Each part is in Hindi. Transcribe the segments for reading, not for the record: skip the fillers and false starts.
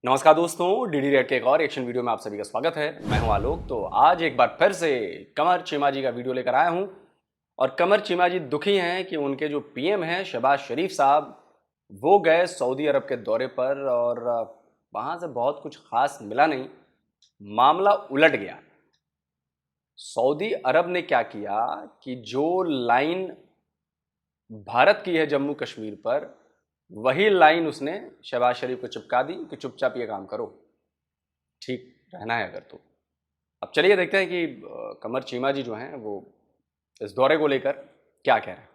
नमस्कार दोस्तों, डीडी रेड के एक और एक्शन वीडियो में आप सभी का स्वागत है। मैं हूं आलोक। तो आज एक बार फिर से कमर चीमा जी का वीडियो लेकर आया हूं और कमर चीमा जी दुखी हैं कि उनके जो पीएम हैं शहबाज शरीफ साहब, वो गए सऊदी अरब के दौरे पर और वहां से बहुत कुछ खास मिला नहीं। मामला उलट गया। सऊदी अरब ने क्या किया कि जो लाइन भारत की है जम्मू कश्मीर पर, वही लाइन उसने शहबाज शरीफ को चिपका दी कि चुपचाप ये काम करो, ठीक रहना है अगर तो। अब चलिए देखते हैं कि कमर चीमा जी जो हैं वो इस दौरे को लेकर क्या कह रहे हैं।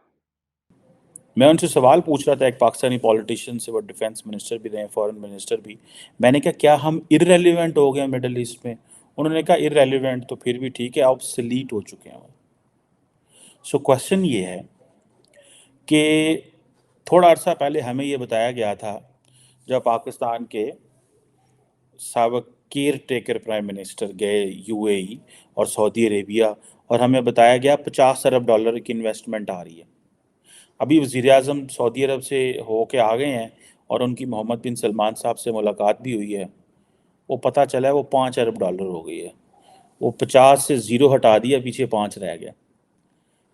मैं उनसे सवाल पूछ रहा था, एक पाकिस्तानी पॉलिटिशियन से, वो डिफेंस मिनिस्टर भी रहे, फॉरेन मिनिस्टर भी। मैंने कहा क्या हम इररेलेवेंट हो गए मिडल ईस्ट में? उन्होंने कहा इररेलेवेंट तो फिर भी ठीक है, ऑब्सोलीट हो चुके हैं। सो क्वेश्चन ये है कि थोड़ा अर्सा पहले हमें ये बताया गया था, जब पाकिस्तान के साबिक केयर टेकर प्राइम मिनिस्टर गए यूएई और सऊदी अरेबिया, और हमें बताया गया $50 अरब की इन्वेस्टमेंट आ रही है। अभी वज़ीर आज़म सऊदी अरब से होके आ गए हैं और उनकी मोहम्मद बिन सलमान साहब से मुलाकात भी हुई है। वो पता चला है वो $5 अरब हो गई है। वो 50 से ज़ीरो हटा दिया, पीछे 5 रह गया।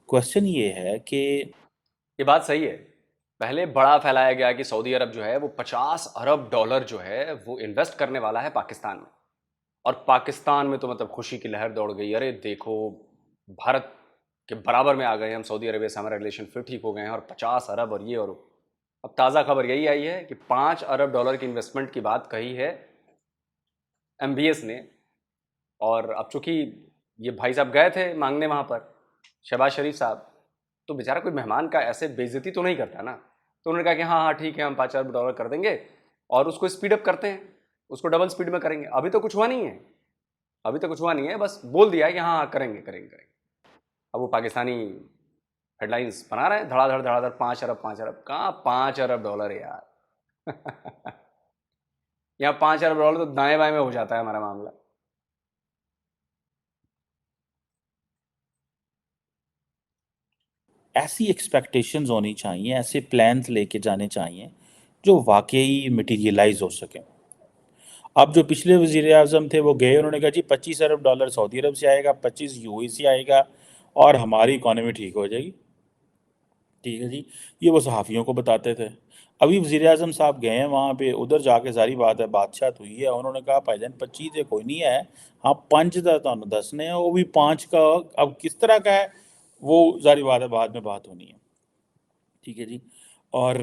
क्वेश्चन ये है कि ये बात सही है। पहले बड़ा फैलाया गया कि सऊदी अरब जो है वो $50 अरब जो है वो इन्वेस्ट करने वाला है पाकिस्तान में, और पाकिस्तान में तो मतलब खुशी की लहर दौड़ गई। अरे देखो, भारत के बराबर में आ गए हम, सऊदी अरबिया से हमारा रिलेशन फिर ठीक हो गए हैं, और 50 अरब और ये और वो। अब ताज़ा खबर यही आई है कि $5 अरब की इन्वेस्टमेंट की बात कही है एमबीएस ने। और अब चूंकि ये भाई साहब गए थे मांगने वहाँ पर, शहबाज शरीफ साहब, तो बेचारा कोई मेहमान का ऐसे बेइज्जती तो नहीं करता ना। तो उन्होंने कहा कि हाँ हाँ ठीक है, हम $5 अरब कर देंगे और उसको स्पीड अप करते हैं, उसको डबल स्पीड में करेंगे। अभी तो कुछ हुआ नहीं है, अभी तो कुछ हुआ नहीं है, बस बोल दिया है कि हाँ हाँ करेंगे करेंगे करेंगे। अब वो पाकिस्तानी हेडलाइंस बना रहे हैं धड़ाधड़ धड़ाधड़, 5 अरब 5 अरब। कहाँ $5 अरब यार। यहाँ $5 अरब तो दाएं बाएं में हो जाता है हमारा मामला। ऐसी एक्सपेक्टेशंस होनी चाहिए, ऐसे प्लान्स लेके जाने चाहिए जो वाकई मटीरियलाइज हो सकें। अब जो पिछले वज़ीर आज़म थे वो गए, उन्होंने कहा जी $25 अरब सऊदी अरब से आएगा, 25 यूएई से आएगा और हमारी इकॉनमी ठीक हो जाएगी। ठीक है जी, ये वो सहाफ़ियों को बताते थे। अभी वज़ीर आज़म साहब गए हैं वहाँ पे, उधर जाके सारी बात है, बातशात हुई है। उन्होंने कहा भाईजान 25 कोई नहीं है, हाँ 5 का तुहानू दसने हैं, वो भी 5 का अब किस तरह का है वो सारी बात है, बाद में बात होनी है। ठीक है जी। और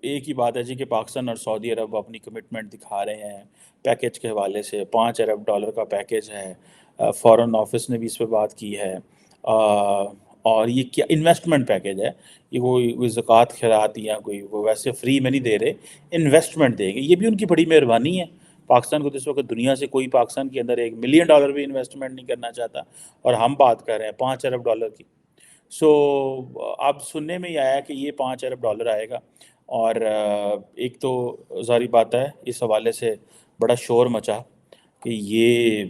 एक ही बात है जी कि पाकिस्तान और सऊदी अरब अपनी कमिटमेंट दिखा रहे हैं पैकेज के हवाले से। $5 अरब का पैकेज है, फॉरेन ऑफिस ने भी इस पर बात की है। और ये क्या इन्वेस्टमेंट पैकेज है? ये कोई ज़कात खैरात या कोई वो वैसे फ्री में नहीं दे रहे, इन्वेस्टमेंट देंगे। ये भी उनकी बड़ी मेहरबानी है। पाकिस्तान को तो इस वक्त दुनिया से कोई पाकिस्तान के अंदर $1 मिलियन भी इन्वेस्टमेंट नहीं करना चाहता, और हम बात कर रहे हैं $5 अरब की। सो अब सुनने में ही आया कि ये $5 अरब आएगा। और एक तो ज़ाहिर बात है इस हवाले से बड़ा शोर मचा कि ये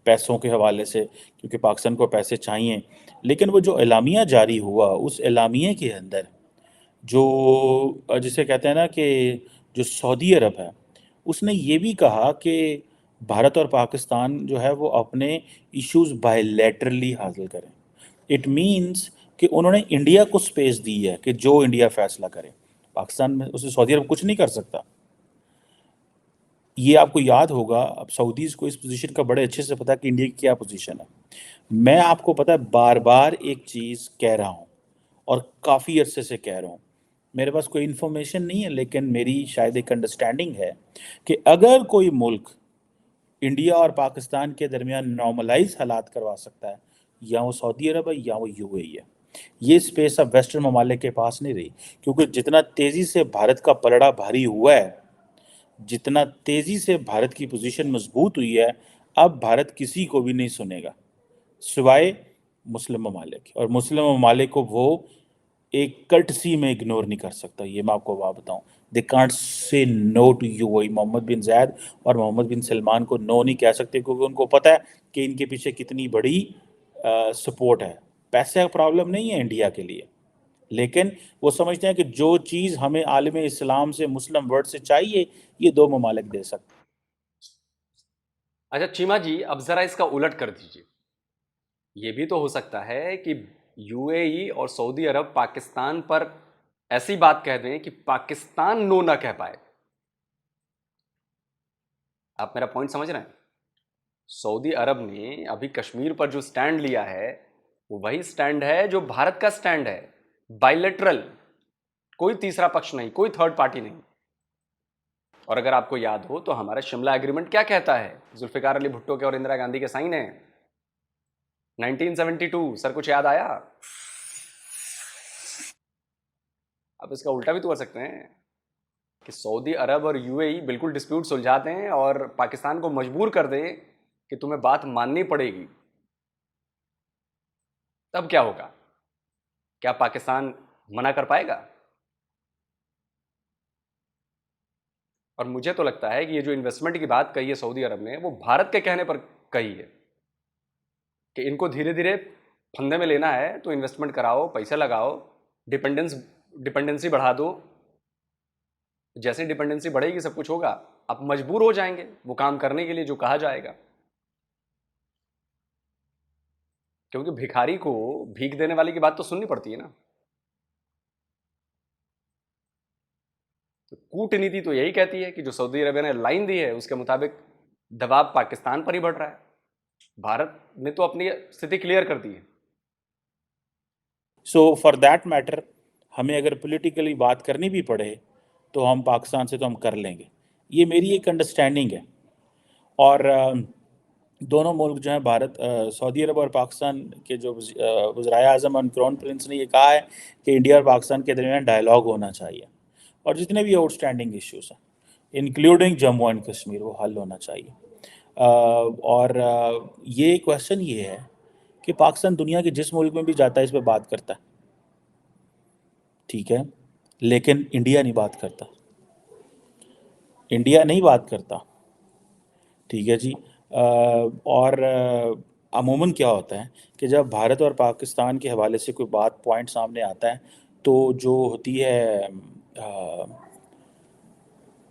पैसों के हवाले से, क्योंकि पाकिस्तान को पैसे चाहिए। लेकिन वो जो एलामिया जारी हुआ, उस एलामिया के अंदर जो जिसे कहते हैं ना कि जो सऊदी अरब है, उसने ये भी कहा कि भारत और पाकिस्तान जो है वो अपने इश्यूज बायलैटरली हासिल करें। इट मीन्स कि उन्होंने इंडिया को स्पेस दी है कि जो इंडिया फैसला करे, पाकिस्तान में उसे सऊदी अरब कुछ नहीं कर सकता। ये आपको याद होगा, अब सऊदीज़ को इस पोजीशन का बड़े अच्छे से पता है कि इंडिया की क्या पोजीशन है। मैं आपको पता है बार बार एक चीज़ कह रहा हूँ और काफ़ी अरसे से कह रहा हूँ। मेरे पास कोई इन्फॉर्मेशन नहीं है, लेकिन मेरी शायद एक अंडरस्टैंडिंग है कि अगर कोई मुल्क इंडिया और पाकिस्तान के दरमियान नॉर्मलाइज हालात करवा सकता है, या वो सऊदी अरब है या वो यूएई है। ये स्पेस अब वेस्टर्न ममालिक के पास नहीं रही, क्योंकि जितना तेज़ी से भारत का पलड़ा भारी हुआ है, जितना तेज़ी से भारत की पोजीशन मजबूत हुई है, अब भारत किसी को भी नहीं सुनेगा सिवाय मुस्लिम ममालिक के। और मुस्लिम ममालिक को वो एक कर्टसी में इग्नोर नहीं कर सकता। ये मैं आपको बात बताऊं, they can't say no to you. वही मोहम्मद बिन जायद और मोहम्मद बिन सलमान को नो नहीं कह सकते, क्योंकि उनको पता है कि इनके पीछे कितनी बड़ी सपोर्ट है। पैसे का प्रॉब्लम नहीं है इंडिया के लिए, लेकिन वो समझते हैं कि जो चीज़ हमें आलम इस्लाम से, मुस्लिम वर्ल्ड से चाहिए, ये दो ममालिक दे सकते हैं। अच्छा चीमा जी, अब जरा इसका उलट कर दीजिए। ये भी तो हो सकता है कि यूएई और सऊदी अरब पाकिस्तान पर ऐसी बात कह दें कि पाकिस्तान नो ना कह पाए। आप मेरा पॉइंट समझ रहे हैं? सऊदी अरब ने अभी कश्मीर पर जो स्टैंड लिया है वो वही स्टैंड है जो भारत का स्टैंड है, बायलैटरल, कोई तीसरा पक्ष नहीं, कोई थर्ड पार्टी नहीं। और अगर आपको याद हो तो हमारा शिमला एग्रीमेंट क्या कहता है? जुल्फिकार अली भुट्टो के और इंदिरा गांधी के साइन है, 1972। सर कुछ याद आया? आप इसका उल्टा भी तो कर सकते हैं कि सऊदी अरब और यूएई बिल्कुल डिस्प्यूट सुलझा दें और पाकिस्तान को मजबूर कर दें कि तुम्हें बात माननी पड़ेगी। तब क्या होगा? क्या पाकिस्तान मना कर पाएगा? और मुझे तो लगता है कि ये जो इन्वेस्टमेंट की बात कही है सऊदी अरब ने, वो भारत के कहने पर कही है कि इनको धीरे धीरे फंदे में लेना है तो इन्वेस्टमेंट कराओ, पैसे लगाओ, डिपेंडेंसी बढ़ा दो। जैसे डिपेंडेंसी बढ़ेगी सब कुछ होगा, आप मजबूर हो जाएंगे वो काम करने के लिए जो कहा जाएगा। क्योंकि भिखारी को भीख देने वाले की बात तो सुननी पड़ती है ना। तो कूटनीति तो यही कहती है कि जो सऊदी अरब ने लाइन दी है उसके मुताबिक दबाव पाकिस्तान पर ही बढ़ रहा है। भारत ने तो अपनी स्थिति क्लियर कर दी है। सो फॉर दैट मैटर, हमें अगर पॉलिटिकली बात करनी भी पड़े तो हम पाकिस्तान से तो हम कर लेंगे, ये मेरी एक अंडरस्टैंडिंग है। और दोनों मुल्क जो हैं, भारत, सऊदी अरब और पाकिस्तान के जो वज़राए आज़म और क्राउन प्रिंस ने ये कहा है कि इंडिया और पाकिस्तान के दरमियान डायलॉग होना चाहिए और जितने भी आउटस्टैंडिंग इश्यूज़ हैं इंक्लूडिंग जम्मू एंड कश्मीर वो हल होना चाहिए। और ये क्वेश्चन ये है कि पाकिस्तान दुनिया के जिस मुल्क में भी जाता है इस पर बात करता है, ठीक है, लेकिन इंडिया नहीं बात करता, इंडिया नहीं बात करता, ठीक है जी। और अमूमन क्या होता है कि जब भारत और पाकिस्तान के हवाले से कोई बात पॉइंट सामने आता है तो जो होती है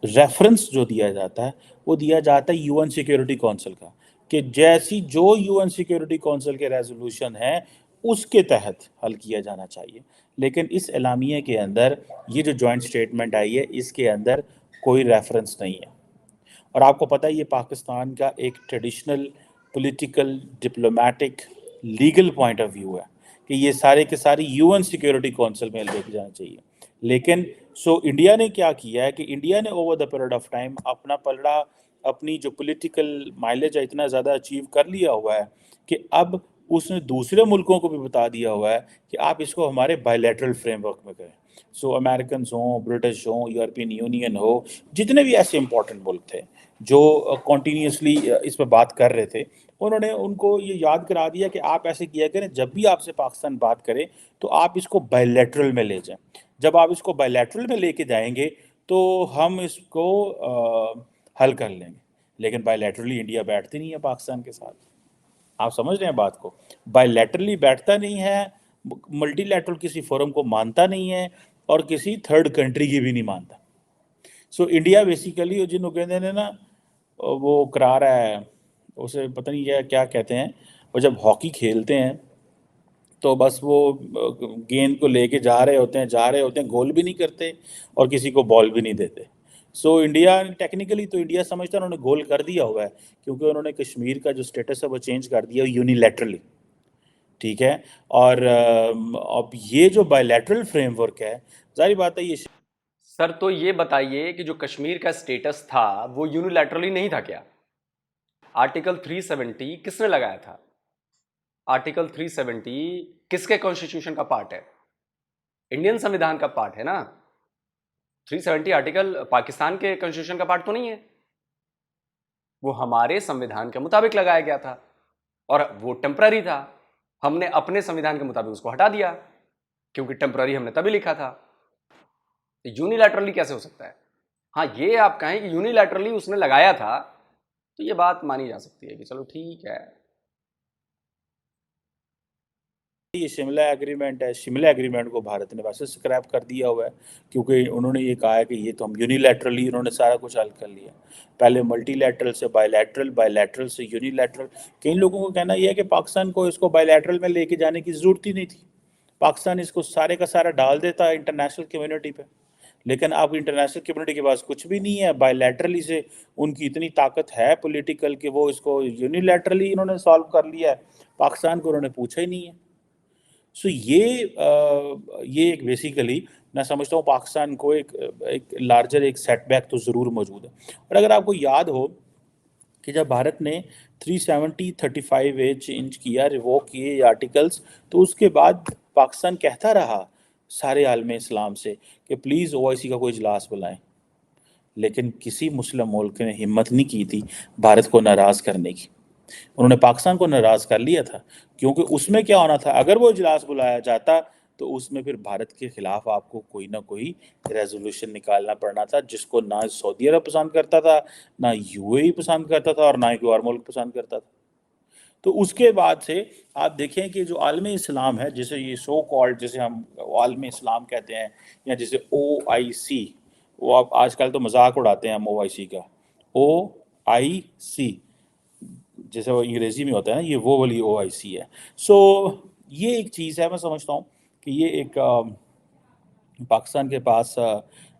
रेफरेंस जो दिया जाता है वो दिया जाता है यूएन सिक्योरिटी काउंसिल का, कि जैसी जो यूएन सिक्योरिटी काउंसिल के रेजोल्यूशन है उसके तहत हल किया जाना चाहिए। लेकिन इस एलामिया के अंदर ये जो जॉइंट स्टेटमेंट आई है इसके अंदर कोई रेफरेंस नहीं है। और आपको पता है ये पाकिस्तान का एक traditional political diplomatic legal point of view है कि ये सारे के सारे यूएन सिक्योरिटी काउंसिल में लेके जाना चाहिए। लेकिन सो इंडिया ने क्या किया है कि इंडिया ने over the period of time अपना पलड़ा, अपनी जो पॉलिटिकल माइलेज है इतना ज़्यादा अचीव कर लिया हुआ है कि अब उसने दूसरे मुल्कों को भी बता दिया हुआ है कि आप इसको हमारे बायलैटरल फ्रेमवर्क में करें। सो अमेरिकन हो, ब्रिटिश हो, यूरोपियन यूनियन हो, जितने भी ऐसे इंपॉर्टेंट मुल्क थे जो कॉन्टीन्यूसली इस पर बात कर रहे थे, उन्होंने उनको ये याद करा दिया कि आप ऐसे किया करें, जब भी आपसे पाकिस्तान बात करे तो आप इसको बायलैटरल में ले जाएं। जब आप इसको बायलैटरल में लेके जाएंगे तो हम इसको हल कर लेंगे। लेकिन बायलैटरली इंडिया बैठती नहीं है पाकिस्तान के साथ, आप समझ रहे हैं बात को? बायलैटरली बैठता नहीं है, मल्टीलैटरल किसी फोरम को मानता नहीं है और किसी थर्ड कंट्री की भी नहीं मानता। सो इंडिया बेसिकली जिन्हों कहते हैं ना वो करा रहा है, उसे पता नहीं क्या क्या कहते हैं, और जब हॉकी खेलते हैं तो बस वो गेंद को लेके जा रहे होते हैं, गोल भी नहीं करते और किसी को बॉल भी नहीं देते। सो इंडिया टेक्निकली तो इंडिया समझता है उन्होंने गोल कर दिया हुआ है क्योंकि उन्होंने कश्मीर का जो स्टेटस है वो चेंज कर दिया यूनिलैटरली, ठीक है। और अब ये जो बायलैटरल फ्रेमवर्क है, जाहिर बात है ये सर तो ये बताइए कि जो कश्मीर का स्टेटस था वो यूनिलैटरली नहीं था क्या? आर्टिकल 370 किसने लगाया था? आर्टिकल 370 किसके कॉन्स्टिट्यूशन का पार्ट है? इंडियन संविधान का पार्ट है ना। 370 आर्टिकल पाकिस्तान के कॉन्स्टिट्यूशन का पार्ट तो नहीं है, वो हमारे संविधान के मुताबिक लगाया गया था और वो टेम्पररी था। हमने अपने संविधान के मुताबिक उसको हटा दिया क्योंकि टेम्पररी हमने तभी लिखा था। यूनिलैटरली कैसे हो सकता है? हाँ, ये आप कहें कि यूनिलैटरली उसने लगाया था तो ये बात मानी जा सकती है कि चलो ठीक है। ये शिमला एग्रीमेंट है, शिमला एग्रीमेंट को भारत ने वैसे स्क्रैप कर दिया हुआ है, क्योंकि उन्होंने ये कहा है कि ये तो हम यूनिलैटरली उन्होंने सारा कुछ हल कर लिया। पहले मल्टीलैटरल से बायलैटरल, बायलैटरल से यूनिलैटरल। कई लोगों को कहना यह है कि पाकिस्तान को इसको बायलैटरल में लेके जाने की ज़रूरत ही नहीं थी, पाकिस्तान इसको सारे का सारा डाल देता इंटरनेशनल कम्युनिटी पे। लेकिन अब इंटरनेशनल कम्युनिटी के पास कुछ भी नहीं है, बायलैटरली से उनकी इतनी ताकत है पॉलिटिकल कि वो इसको यूनिलैटरली इन्होंने सॉल्व कर लिया है, पाकिस्तान को उन्होंने पूछा ही नहीं है। सो ये एक बेसिकली मैं समझता हूँ पाकिस्तान को एक लार्जर एक सेटबैक तो ज़रूर मौजूद है। और अगर आपको याद हो कि जब भारत ने 370-35A चेंज किया, रिवोक किए ये आर्टिकल्स, तो उसके बाद पाकिस्तान कहता रहा सारे आलम इस्लाम से कि प्लीज़ OIC का कोई इजलास बुलाएं, लेकिन किसी मुस्लिम मुल्क ने हिम्मत नहीं की थी भारत को नाराज़ करने की। उन्होंने पाकिस्तान को नाराज़ कर लिया था, क्योंकि उसमें क्या होना था, अगर वो इजलास बुलाया जाता तो उसमें फिर भारत के खिलाफ आपको कोई ना कोई रेजोल्यूशन निकालना पड़ना था, जिसको ना सऊदी अरब पसंद करता था, ना UAE पसंद करता था, और ना ही कोई और मुल्क पसंद करता था। तो उसके बाद से आप देखें कि जो आलम इस्लाम है, जिसे ये सो कॉल्ड, जिसे हम आलम इस्लाम कहते हैं, या जिसे OIC, वो आप आजकल तो मजाक उड़ाते हैं हम OIC का, OIC जैसे वो अंग्रेजी में होता है ना, ये वो वाली OIC है। सो ये एक चीज़ है, मैं समझता हूँ कि ये एक पाकिस्तान के पास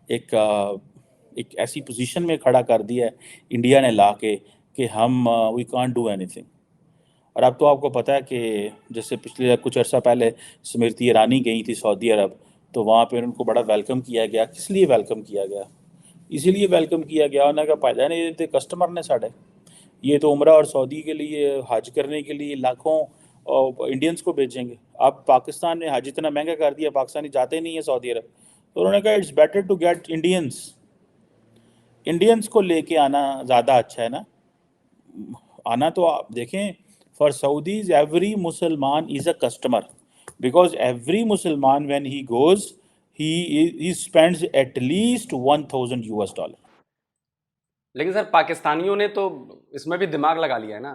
एक ऐसी पोजीशन में खड़ा कर दिया है इंडिया ने ला के कि हम वी कांट डू एनीथिंग। और अब तो आपको पता है कि जैसे पिछले कुछ अर्सा पहले स्मृति ईरानी गई थी सऊदी अरब, तो वहाँ पे उनको बड़ा वेलकम किया गया। किस लिए वेलकम किया गया? इसीलिए वेलकम किया गया, उन्होंने कहा फायदा नहीं देते कस्टमर ने साढ़े, ये तो उम्रा और सऊदी के लिए हज करने के लिए लाखों इंडियंस को भेजेंगे। अब पाकिस्तान ने हज इतना महंगा कर दिया, पाकिस्तानी जाते नहीं है सऊदी अरब, तो उन्होंने कहा it's better to get Indians, Indians को लेके आना ज़्यादा अच्छा है ना। आना तो आप देखें, फॉर सऊदीज एवरी मुसलमान is a customer, because every मुसलमान when he goes he spends at least $1,000। लेकिन सर पाकिस्तानियों ने तो इसमें भी दिमाग लगा लिया है ना।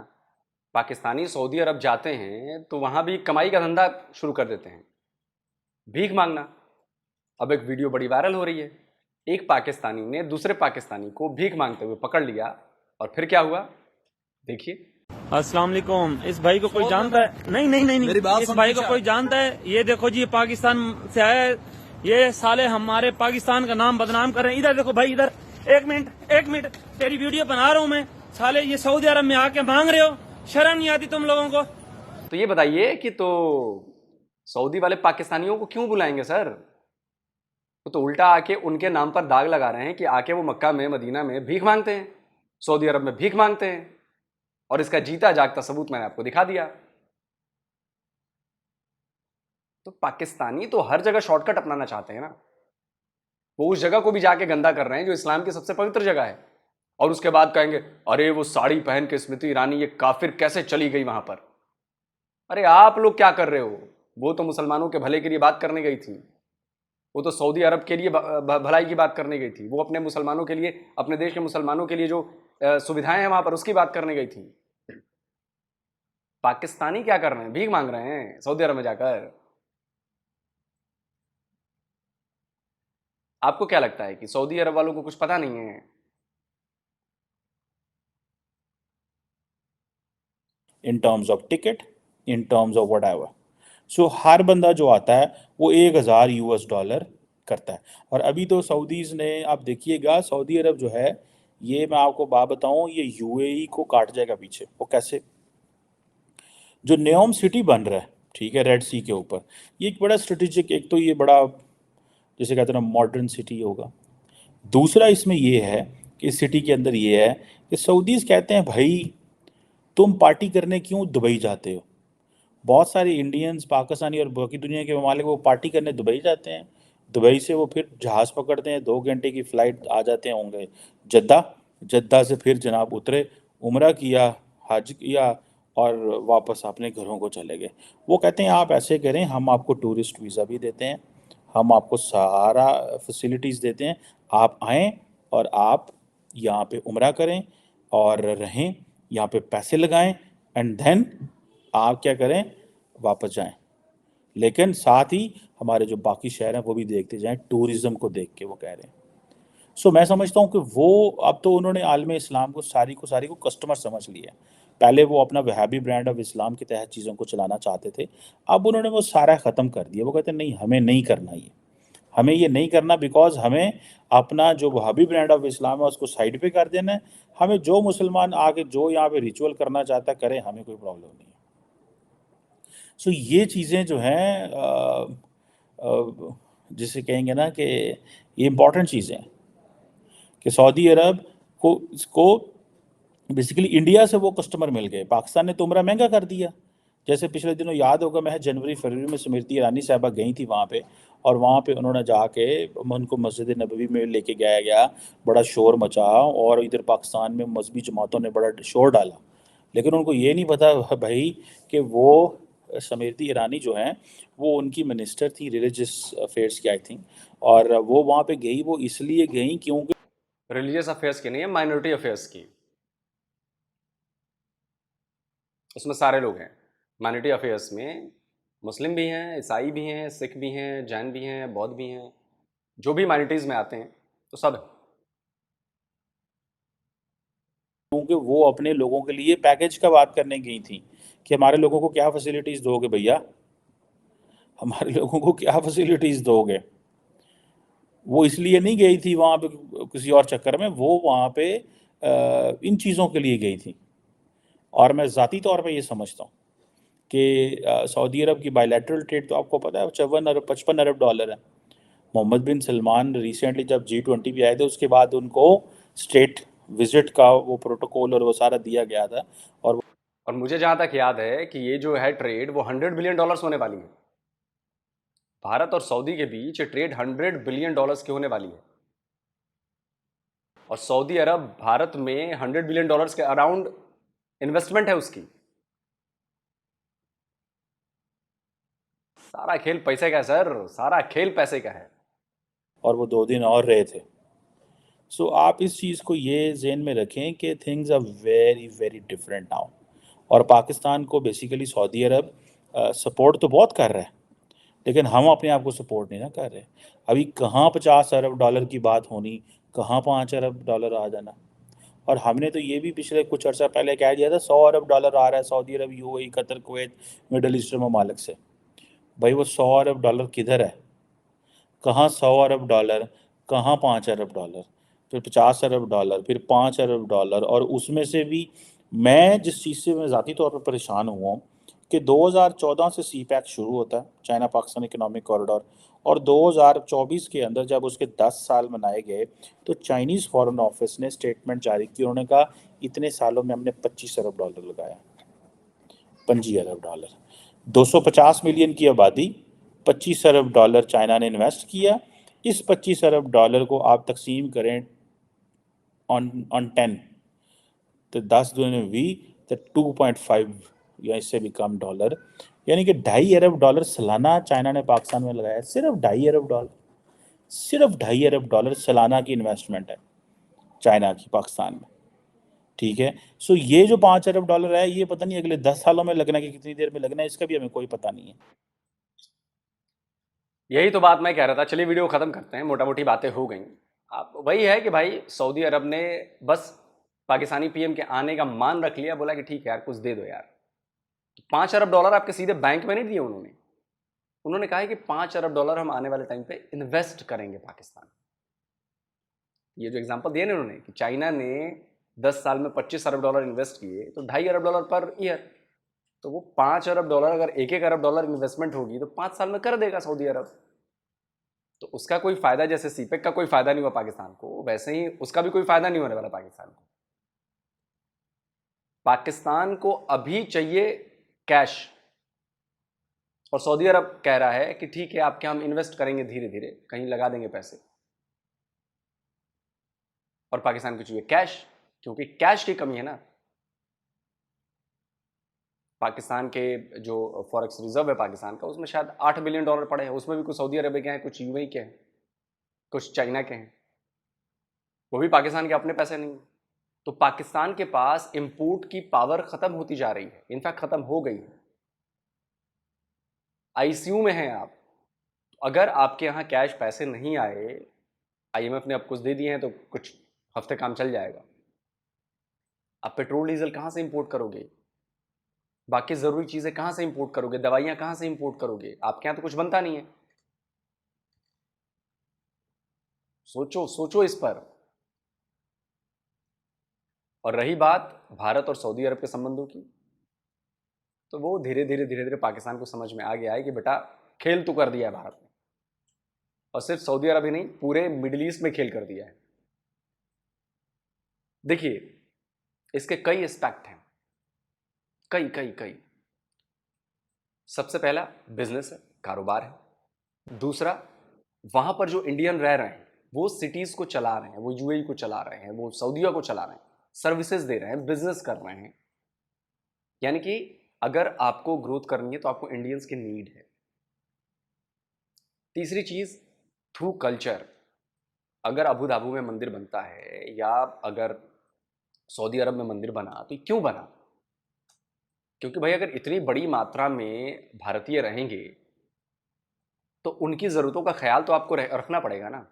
पाकिस्तानी सऊदी अरब जाते हैं तो वहाँ भी कमाई का धंधा शुरू कर देते हैं, भीख मांगना। अब एक वीडियो बड़ी वायरल हो रही है, एक पाकिस्तानी ने दूसरे पाकिस्तानी को भीख मांगते हुए पकड़ लिया, और फिर क्या हुआ देखिए। अस्सलाम वालेकुम। इस भाई को कोई जानता है? नहीं नहीं नहीं, नहीं। इस भाई को कोई जानता है? ये देखो जी, ये पाकिस्तान से आया है, ये साले हमारे पाकिस्तान का नाम बदनाम कर रहे हैं। इधर देखो भाई, इधर एक मिनट तेरी वीडियो बना रहा हूँ मैं। साले ये सऊदी अरब में आके मांग रहे हो, शर्म नहीं आती तुम लोगों को? तो ये बताइए कि तो सऊदी वाले पाकिस्तानियों को क्यों बुलाएंगे सर? वो तो उल्टा आके उनके नाम पर दाग लगा रहे हैं कि आके वो मक्का में मदीना में भीख मांगते हैं, सऊदी अरब में भीख मांगते हैं। और इसका जीता जागता सबूत मैंने आपको दिखा दिया। तो पाकिस्तानी तो हर जगह शॉर्टकट अपनाना चाहते हैं ना। वो उस जगह को भी जाके गंदा कर रहे हैं जो इस्लाम की सबसे पवित्र जगह है, और उसके बाद कहेंगे अरे वो साड़ी पहन के स्मृति ईरानी ये काफिर कैसे चली गई वहां पर। अरे आप लोग क्या कर रहे हो? वो तो मुसलमानों के भले के लिए बात करने गई थी, वो तो सऊदी अरब के लिए भलाई की बात करने गई थी, वो अपने मुसलमानों के लिए, अपने देश के मुसलमानों के लिए जो सुविधाएं हैं वहां पर उसकी बात करने गई थी। पाकिस्तानी क्या कर रहे हैं? भीख मांग रहे हैं सऊदी अरब में जाकर। आपको क्या लगता है कि सऊदी अरब वालों को कुछ पता नहीं है? In terms of ticket, in terms of whatever. So हर बंदा जो आता है वो $1,000 करता है। और अभी तो सऊदीज़ ने, आप देखिएगा सऊदी अरब जो है, ये मैं आपको बात बताऊं, ये UAE को काट जाएगा पीछे। वो कैसे? जो न्योम सिटी बन रहा है, ठीक है, रेड सी के ऊपर, ये एक बड़ा स्ट्रेटेजिक, एक तो ये बड़ा जैसे कहते हैं ना मॉडर्न सिटी होगा। दूसरा इसमें ये है कि इस सिटी के अंदर ये है कि सऊदीज़ कहते हैं भाई तुम पार्टी करने क्यों दुबई जाते हो? बहुत सारे इंडियंस, पाकिस्तानी और बाकी दुनिया के ममालिक वो पार्टी करने दुबई जाते हैं। दुबई से वो फिर जहाज़ पकड़ते हैं, 2 घंटे की फ़्लाइट, आ जाते हैं होंगे जद्दा। जद्दा से फिर जनाब उतरे, उम्रा किया, हज किया, और वापस अपने घरों को चले गए। वो कहते हैं आप ऐसे करें, हम आपको टूरिस्ट वीज़ा भी देते हैं, हम आपको सारा फैसिलिटीज़ देते हैं, आप आएँ और आप यहाँ पे उम्रा करें और रहें, यहाँ पे पैसे लगाएं, एंड देन आप क्या करें, वापस जाएं। लेकिन साथ ही हमारे जो बाकी शहर हैं वो भी देखते जाएं, टूरिज्म को देख के वो कह रहे हैं। सो मैं समझता हूँ कि वो अब तो उन्होंने आलम इस्लाम को सारी को कस्टमर समझ लिया है। पहले वो अपना वहाबी ब्रांड ऑफ इस्लाम के तहत चीज़ों को चलाना चाहते थे, अब उन्होंने वो सारा ख़त्म कर दिया। वो कहते हैं नहीं, हमें नहीं करना ये, हमें ये नहीं करना, बिकॉज हमें अपना जो वहाबी ब्रांड ऑफ इस्लाम है उसको साइड पे कर देना है। हमें जो मुसलमान आके जो यहाँ पे रिचुअल करना चाहता है करे, हमें कोई प्रॉब्लम नहीं है। सो ये चीज़ें जो हैं जिसे कहेंगे ना कि ये इम्पॉर्टेंट चीज़ें हैं कि सऊदी अरब को बेसिकली इंडिया से वो कस्टमर मिल गए। पाकिस्तान ने तो उम्रा महंगा कर दिया। जैसे पिछले दिनों याद होगा, मैं जनवरी फरवरी में स्मृति ईरानी साहबा गई थी वहाँ पे, और वहाँ पे उन्होंने जाके उनको मस्जिद नबवी में लेके गया गया, बड़ा शोर मचा, और इधर पाकिस्तान में मजहबी जमातों ने बड़ा शोर डाला। लेकिन उनको ये नहीं पता भाई कि वो स्मृति ईरानी जो हैं वो उनकी मिनिस्टर थी रिलीजियस अफेयर्स की, आई थिंक, और वो वहाँ पे गई, वो इसलिए गई क्योंकि रिलीजियस अफेयर्स की नहीं है, माइनॉरिटी अफेयर्स की। उसमें सारे लोग हैं। माइनॉरिटी अफेयर्स में मुस्लिम भी हैं, ईसाई भी हैं, सिख भी हैं, जैन भी हैं, बौद्ध भी हैं, जो भी माइनॉरिटीज़ में आते हैं तो सब है। क्योंकि वो अपने लोगों के लिए पैकेज का बात करने गई थी कि हमारे लोगों को क्या फैसिलिटीज़ दोगे भैया, हमारे लोगों को क्या फैसिलिटीज़ दोगे। वो इसलिए नहीं गई थी वहाँ पे किसी और चक्कर में, वो वहाँ पे इन चीज़ों के लिए गई थी। और मैं ज़ाती तौर पे ये समझता हूँ कि सऊदी अरब की बायलैटरल ट्रेड तो आपको पता है 55 अरब डॉलर है। मोहम्मद बिन सलमान रिसेंटली जब G20 पे आए थे, उसके बाद उनको स्टेट विजिट का वो प्रोटोकॉल और वो सारा दिया गया था। और मुझे जहाँ तक याद है कि ये जो है ट्रेड वो $100 बिलियन होने वाली है। भारत और सऊदी के बीच ये ट्रेड $100 बिलियन की होने वाली है, और सऊदी अरब भारत में $100 बिलियन के अराउंड इन्वेस्टमेंट है उसकी। सारा खेल पैसे का है सर, सारा खेल पैसे का है। और वो 2 दिन और रहे थे। सो आप इस चीज़ को ये ज़हन में रखें कि things are very very different now. और पाकिस्तान को बेसिकली सऊदी अरब सपोर्ट तो बहुत कर रहा है, लेकिन हम अपने आप को सपोर्ट नहीं ना कर रहे। अभी कहाँ 50 अरब डॉलर की बात होनी, कहाँ 5 अरब डॉलर आ जाना। और हमने तो ये भी पिछले कुछ अर्सा पहले कह दिया था 100 अरब डॉलर आ रहा है सऊदी अरब, UAE, Qatar, Kuwait, middle eastern ममालिक से। भाई वो 100 अरब डॉलर किधर है, कहाँ 100 अरब डॉलर, कहाँ 5 अरब डॉलर, फिर 50 अरब डॉलर, फिर 5 अरब डॉलर। और उसमें से भी मैं जिस चीज़ से मैं ज़ाती तौर पर परेशान हुआ हूँ कि 2014 से CPEC शुरू होता है, चाइना पाकिस्तान इकोनॉमिक कॉरिडोर, और 2024 के अंदर जब उसके 10 साल मनाए गए तो चाइनीज़ फॉरेन ऑफिस ने स्टेटमेंट जारी की। उन्होंने कहा इतने सालों में हमने 25 अरब डॉलर लगाया, 25 अरब डॉलर, 250 मिलियन की आबादी, 25 अरब डॉलर चाइना ने इन्वेस्ट किया। इस 25 अरब डॉलर को आप तकसीम करें ऑन 10, तो 10 दूनी 20, तो 2.5 या इससे भी कम डॉलर, यानी कि 2.5 अरब डॉलर सालाना चाइना ने पाकिस्तान में लगाया। सिर्फ 2.5 अरब डॉलर, सिर्फ 2.5 अरब डॉलर सालाना की इन्वेस्टमेंट है चाइना की पाकिस्तान में। ठीक है, सो ये जो 5 अरब डॉलर है, ये पता नहीं अगले 10 सालों में लगना है कि कितनी देर में लगना है, इसका भी हमें कोई पता नहीं है। यही तो बात मैं कह रहा था। चलिए वीडियो खत्म करते हैं, मोटा मोटी बातें हो गई। आप वही है कि भाई सऊदी अरब ने बस पाकिस्तानी पीएम के आने का मान रख लिया, बोला कि ठीक है यार कुछ दे दो यार। 5 अरब डॉलर आपके सीधे बैंक में नहीं दिए उन्होंने कहा है कि 5 अरब डॉलर हम आने वाले टाइम पे इन्वेस्ट करेंगे पाकिस्तान। ये जो एग्जांपल दिए ना उन्होंने कि चाइना ने 10 साल में 25 अरब डॉलर इन्वेस्ट किए, तो 2.5 अरब डॉलर पर ईयर, तो वो 5 अरब डॉलर, अगर 1 अरब डॉलर इन्वेस्टमेंट होगी तो 5 साल में कर देगा सऊदी अरब। तो उसका कोई फायदा, जैसे CPEC का कोई फायदा नहीं हुआ पाकिस्तान को, वैसे ही उसका भी कोई फायदा नहीं होने वाला पाकिस्तान को। पाकिस्तान को अभी चाहिए कैश, और सऊदी अरब कह रहा है कि ठीक है आपके हम इन्वेस्ट करेंगे धीरे धीरे, कहीं लगा देंगे पैसे, और पाकिस्तान को चाहिए कैश, क्योंकि कैश की कमी है ना। पाकिस्तान के जो फॉरेक्स रिजर्व है पाकिस्तान का, उसमें शायद $8 बिलियन पड़े हैं। उसमें भी कुछ सऊदी अरब के हैं, कुछ UAE के हैं, कुछ चाइना के हैं, वो भी पाकिस्तान के अपने पैसे नहीं। तो पाकिस्तान के पास इंपोर्ट की पावर खत्म होती जा रही है, इनफैक्ट खत्म हो गई है। आईसीयू में हैं आप। अगर आपके यहाँ कैश पैसे नहीं आए, आईएमएफ ने अब कुछ दे दिए हैं तो कुछ हफ्ते काम चल जाएगा, आप पेट्रोल डीजल कहाँ से इंपोर्ट करोगे? बाकी ज़रूरी चीज़ें कहाँ से इंपोर्ट करोगे? दवाइयाँ कहाँ से इंपोर्ट करोगे? आपके यहाँ तो कुछ बनता नहीं है। सोचो सोचो इस पर। और रही बात भारत और सऊदी अरब के संबंधों की, तो वो धीरे धीरे पाकिस्तान को समझ में आ गया है कि बेटा खेल तो कर दिया है भारत ने, और सिर्फ सऊदी अरब ही नहीं, पूरे मिडिल ईस्ट में खेल कर दिया है। देखिए, इसके कई एस्पेक्ट हैं, कई कई कई। सबसे पहला बिजनेस है, कारोबार है। दूसरा, वहां पर जो इंडियन रह रहे हैं वो सिटीज को चला रहे हैं, वो यूएई को चला रहे हैं, वो सऊदीया को चला रहे हैं, सर्विसेज दे रहे हैं, बिजनेस कर रहे हैं। यानी कि अगर आपको ग्रोथ करनी है तो आपको इंडियंस की नीड है। तीसरी चीज, थ्रू कल्चर। अगर अबू धाबी में मंदिर बनता है या अगर सऊदी अरब में मंदिर बना, तो क्यों बना? क्योंकि भाई अगर इतनी बड़ी मात्रा में भारतीय रहेंगे तो उनकी ज़रूरतों का ख्याल तो आपको रखना पड़ेगा ना,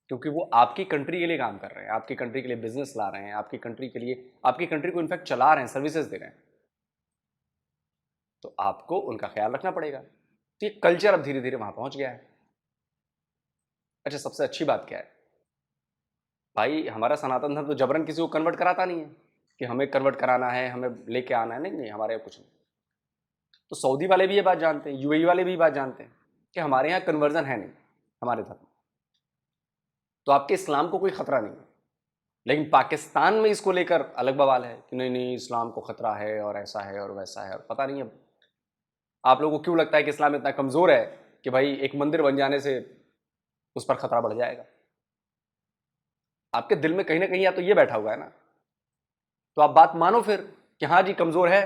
क्योंकि वो आपकी कंट्री के लिए काम कर रहे हैं, आपकी कंट्री के लिए बिजनेस ला रहे हैं, आपकी कंट्री के लिए, आपकी कंट्री को इनफैक्ट चला रहे हैं, सर्विसेज दे रहे हैं, तो आपको उनका ख्याल रखना पड़ेगा। तो ये कल्चर अब धीरे धीरे वहां पहुंच गया है। अच्छा, सबसे अच्छी बात क्या है भाई, हमारा सनातन धर्म तो जबरन किसी को कन्वर्ट कराता नहीं है कि हमें कन्वर्ट कराना है, हमें लेके आना है। नहीं नहीं, हमारे यहाँ कुछ नहीं। तो सऊदी वाले भी ये बात जानते हैं, यूएई वाले भी ये बात जानते हैं कि हमारे यहाँ कन्वर्जन है नहीं हमारे धर्म, तो आपके इस्लाम को कोई खतरा नहीं है। लेकिन पाकिस्तान में इसको लेकर अलग बवाल है कि नहीं नहीं, इस्लाम को खतरा है और ऐसा है और वैसा है, और पता नहीं अब आप लोगों को क्यों लगता है कि इस्लाम इतना कमज़ोर है कि भाई एक मंदिर बन जाने से उस पर खतरा बढ़ जाएगा। आपके दिल में कहीं ना कहीं या तो ये बैठा हुआ है ना, तो आप बात मानो फिर कि हाँ जी कमज़ोर है,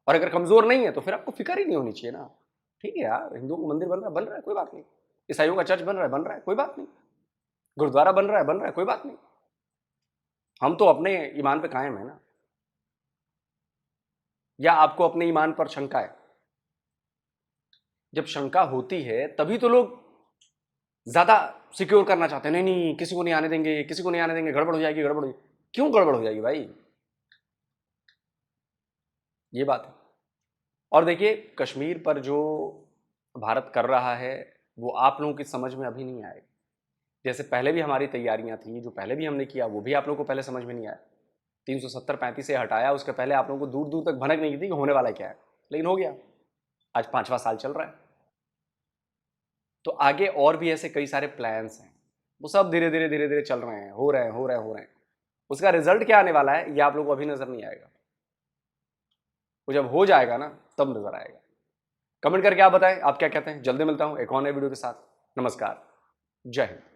और अगर कमज़ोर नहीं है तो फिर आपको फिक्र ही नहीं होनी चाहिए ना। ठीक है यार, हिंदुओं का मंदिर बन रहा है, कोई बात नहीं। ईसाइयों का चर्च बन रहा है, कोई बात नहीं। गुरुद्वारा बन रहा है, कोई बात नहीं। हम तो अपने ईमान पे कायम है ना। या आपको अपने ईमान पर शंका है? जब शंका होती है तभी तो लोग ज्यादा सिक्योर करना चाहते हैं। नहीं नहीं, किसी को नहीं आने देंगे, किसी को नहीं आने देंगे, गड़बड़ हो जाएगी, गड़बड़ हो जाएगी। क्यों गड़बड़ हो जाएगी भाई? ये बात है। और देखिए, कश्मीर पर जो भारत कर रहा है वो आप लोगों की समझ में अभी नहीं आएगा। जैसे पहले भी हमारी तैयारियां थी, जो पहले भी हमने किया, वो भी आप लोगों को पहले समझ में नहीं आया। 370-35 से हटाया, उसके पहले आप लोगों को दूर दूर तक भनक नहीं थी कि होने वाला क्या है, लेकिन हो गया। आज 5वां साल चल रहा है। तो आगे और भी ऐसे कई सारे प्लान्स हैं, वो सब धीरे धीरे चल रहे हैं, हो रहे हैं। उसका रिजल्ट क्या आने वाला है ये आप लोगों को अभी नजर नहीं आएगा, वो जब हो जाएगा ना तब नजर आएगा। कमेंट करके आप बताएं आप क्या कहते हैं। जल्दी मिलता हूं एक और नए वीडियो के साथ। नमस्कार, जय हिंद।